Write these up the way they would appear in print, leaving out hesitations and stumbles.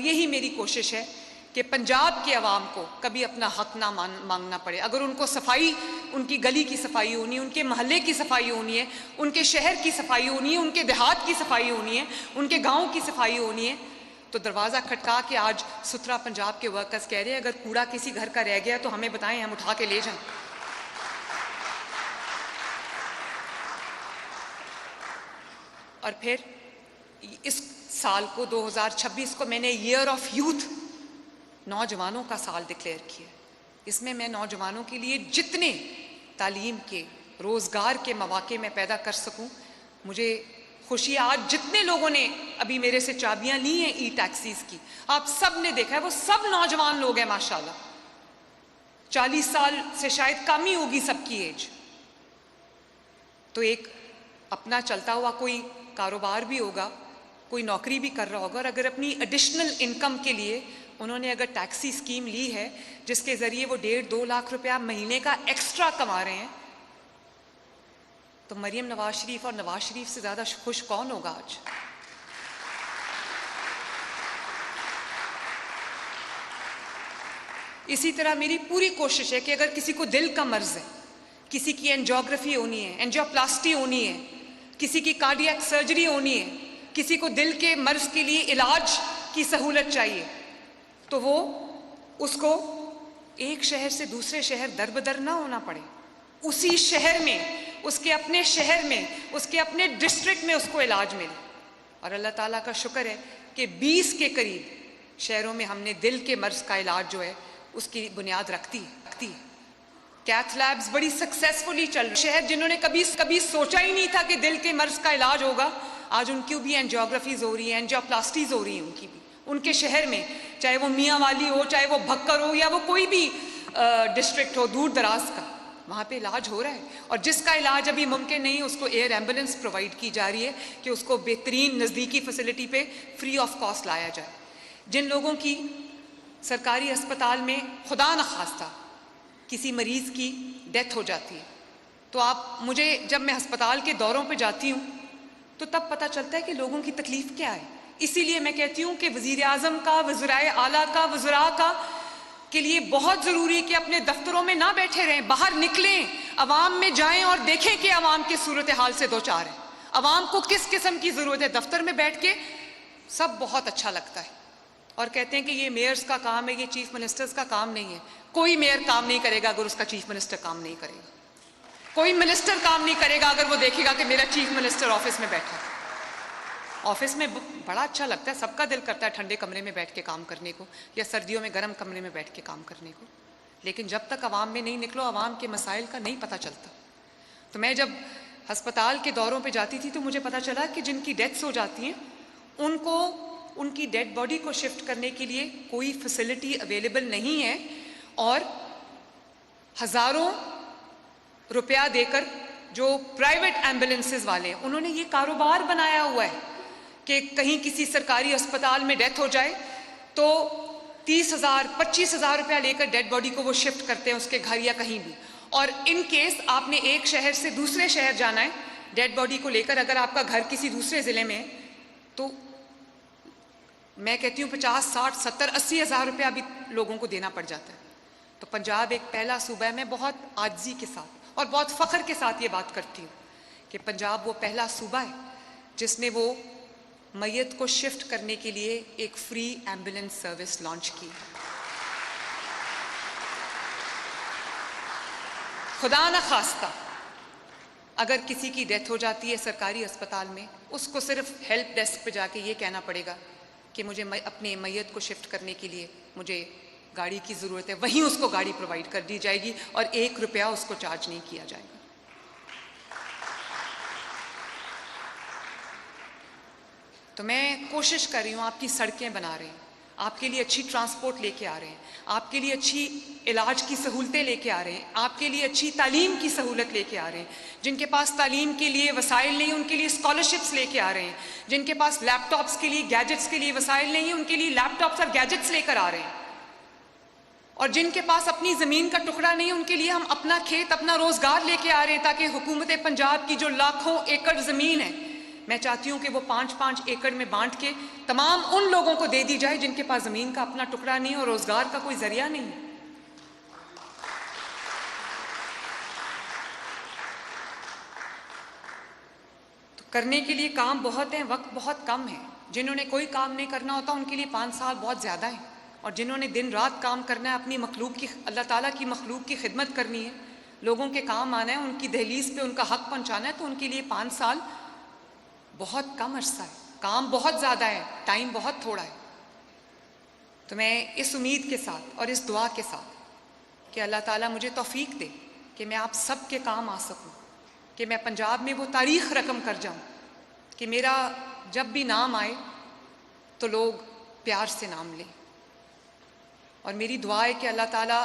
यही मेरी कोशिश है कि पंजाब के अवाम को कभी अपना हक ना मांगना पड़े। अगर उनको सफाई, उनकी गली की सफाई होनी है, उनके महल्ले की सफाई होनी है, उनके शहर की सफाई होनी है, उनके देहात की सफाई होनी है, उनके गांव की सफाई होनी है, तो दरवाज़ा खटका के आज सुथरा पंजाब के वर्कर्स कह रहे हैं अगर कूड़ा किसी घर का रह गया तो हमें बताएं, हम उठा के ले जाएं। और फिर इस साल को 2026 को मैंने ईयर ऑफ यूथ, नौजवानों का साल डिक्लेयर किया। इसमें मैं नौजवानों के लिए जितने तालीम के, रोज़गार के मौके में पैदा कर सकूं, मुझे खुशी। आज जितने लोगों ने अभी मेरे से चाबियां ली हैं ई टैक्सीज की, आप सब ने देखा है, वो सब नौजवान लोग हैं माशाल्लाह। 40 साल से शायद कम ही होगी सबकी एज। तो एक अपना चलता हुआ कोई कारोबार भी होगा, कोई नौकरी भी कर रहा होगा, और अगर अपनी एडिशनल इनकम के लिए उन्होंने अगर टैक्सी स्कीम ली है जिसके ज़रिए वो 1.5-2 लाख रुपया महीने का एक्स्ट्रा कमा रहे हैं, तो मरियम नवाज शरीफ और नवाज शरीफ से ज़्यादा खुश कौन होगा आज? इसी तरह मेरी पूरी कोशिश है कि अगर किसी को दिल का मर्ज है, किसी की एंजियोग्राफी होनी है, एंजियोप्लास्टी होनी है, किसी की कार्डियक सर्जरी होनी है, किसी को दिल के मर्ज के लिए इलाज की सहूलत चाहिए, तो वो उसको एक शहर से दूसरे शहर दर बदर ना होना पड़े। उसी शहर में, उसके अपने शहर में, उसके अपने डिस्ट्रिक्ट में उसको इलाज मिले। और अल्लाह ताला का शुक्र है कि 20 के करीब शहरों में हमने दिल के मर्ज का इलाज जो है उसकी बुनियाद रखती है। कैथ लैब्स बड़ी सक्सेसफुली चल रही। शहर जिन्होंने कभी सोचा ही नहीं था कि दिल के मर्ज का इलाज होगा, आज उनकी भी एंजियोग्राफीज हो रही है, एंजियोप्लास्टीज हो रही हैं उनकी भी, उनके शहर में, चाहे वो मियाँ वाली हो, चाहे वो भक्कर हो, या वो कोई भी डिस्ट्रिक्ट हो दूर दराज का, वहाँ पे इलाज हो रहा है। और जिसका इलाज अभी मुमकिन नहीं, उसको एयर एम्बुलेंस प्रोवाइड की जा रही है कि उसको बेहतरीन नज़दीकी फैसिलिटी पे फ्री ऑफ कॉस्ट लाया जाए। जिन लोगों की सरकारी अस्पताल में खुदा न खास्ता किसी मरीज़ की डेथ हो जाती है, तो आप मुझे, जब मैं अस्पताल के दौरों पे जाती हूँ तो तब पता चलता है कि लोगों की तकलीफ़ क्या है। इसीलिए मैं कहती हूँ कि वज़ीर आज़म का, वज़ीराए आला का, वज़रा का के लिए बहुत ज़रूरी है कि अपने दफ्तरों में ना बैठे रहें, बाहर निकलें, अवाम में जाएं और देखें कि अवाम की सूरत हाल से दो चार है, अवाम को किस किस्म की ज़रूरत है। दफ्तर में बैठ के सब बहुत अच्छा लगता है और कहते हैं कि ये मेयर्स का काम है, ये चीफ मिनिस्टर्स का काम नहीं है। कोई मेयर काम नहीं करेगा अगर उसका चीफ मिनिस्टर काम नहीं करेगा, कोई मिनिस्टर काम नहीं करेगा अगर वो देखेगा कि मेरा चीफ मिनिस्टर ऑफिस में बैठा है। ऑफिस में बड़ा अच्छा लगता है, सबका दिल करता है ठंडे कमरे में बैठ के काम करने को, या सर्दियों में गर्म कमरे में बैठ के काम करने को, लेकिन जब तक अवाम में नहीं निकलो, अवाम के मसाइल का नहीं पता चलता। तो मैं जब अस्पताल के दौरों पे जाती थी तो मुझे पता चला कि जिनकी डेथ्स हो जाती हैं उनको उनकी डेड बॉडी को शिफ्ट करने के लिए कोई फैसिलिटी अवेलेबल नहीं है, और हज़ारों रुपया देकर जो प्राइवेट एम्बुलेंसेस वाले हैं उन्होंने ये कारोबार बनाया हुआ है कि कहीं किसी सरकारी अस्पताल में डेथ हो जाए तो 30,000 25,000 रुपया लेकर डेड बॉडी को वो शिफ्ट करते हैं उसके घर या कहीं भी। और इन केस आपने एक शहर से दूसरे शहर जाना है डेड बॉडी को लेकर, अगर आपका घर किसी दूसरे ज़िले में है, तो मैं कहती हूँ 50, 60, 70, 80,000 रुपया भी लोगों को देना पड़ जाता है। तो पंजाब एक पहला सूबा है, मैं बहुत आजिज़ी के साथ और बहुत फ़ख्र के साथ ये बात करती हूँ कि पंजाब वो पहला सूबा है जिसने वो मैयत को शिफ्ट करने के लिए एक फ्री एम्बुलेंस सर्विस लॉन्च की। खुदा न खास्ता अगर किसी की डेथ हो जाती है सरकारी अस्पताल में, उसको सिर्फ हेल्प डेस्क पे जाके ये कहना पड़ेगा कि मुझे अपने मैयत को शिफ्ट करने के लिए मुझे गाड़ी की ज़रूरत है, वहीं उसको गाड़ी प्रोवाइड कर दी जाएगी और 1 रुपया उसको चार्ज नहीं किया जाएगा। तो मैं कोशिश कर रही हूँ, आपकी सड़कें बना रहे हैं, आपके लिए अच्छी ट्रांसपोर्ट लेके आ रहे हैं, आपके लिए अच्छी इलाज की सहूलतें लेके आ रहे हैं, आपके लिए अच्छी तालीम की सहूलत लेके आ रहे हैं। जिनके पास तालीम के लिए वसाइल नहीं उनके लिए स्कॉलरशिप्स लेके आ रहे हैं, जिनके पास लैपटॉप्स के लिए, गैजेट्स के लिए वसाइल नहीं है उनके लिए लैपटॉप्स और गैजेट्स लेकर आ रहे हैं, और जिनके पास अपनी ज़मीन का टुकड़ा नहीं उनके लिए हम अपना खेत, अपना रोज़गार लेके आ रहे हैं ताकि हुकूमत पंजाब की जो लाखों एकड़ ज़मीन है मैं चाहती हूँ कि वो 5-5 एकड़ में बांट के तमाम उन लोगों को दे दी जाए जिनके पास ज़मीन का अपना टुकड़ा नहीं है और रोज़गार का कोई ज़रिया नहीं है। तो करने के लिए काम बहुत है, वक्त बहुत कम है। जिन्होंने कोई काम नहीं करना होता उनके लिए 5 साल बहुत ज़्यादा है, और जिन्होंने दिन रात काम करना है, अपनी मखलूक की, अल्लाह ताला की मखलूक की खिदमत करनी है, लोगों के काम आना है, उनकी दहलीज पे उनका हक पहुंचाना है, तो उनके लिए 5 साल बहुत कम अरसा है। काम बहुत ज़्यादा है, टाइम बहुत थोड़ा है। तो मैं इस उम्मीद के साथ और इस दुआ के साथ कि अल्लाह ताला मुझे तौफीक दे कि मैं आप सब के काम आ सकूं, कि मैं पंजाब में वो तारीख रकम कर जाऊं कि मेरा जब भी नाम आए तो लोग प्यार से नाम लें। और मेरी दुआ है कि अल्लाह ताला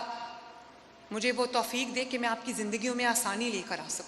मुझे वो तौफीक दे कि मैं आपकी ज़िंदगियों में आसानी लेकर आ सकूं।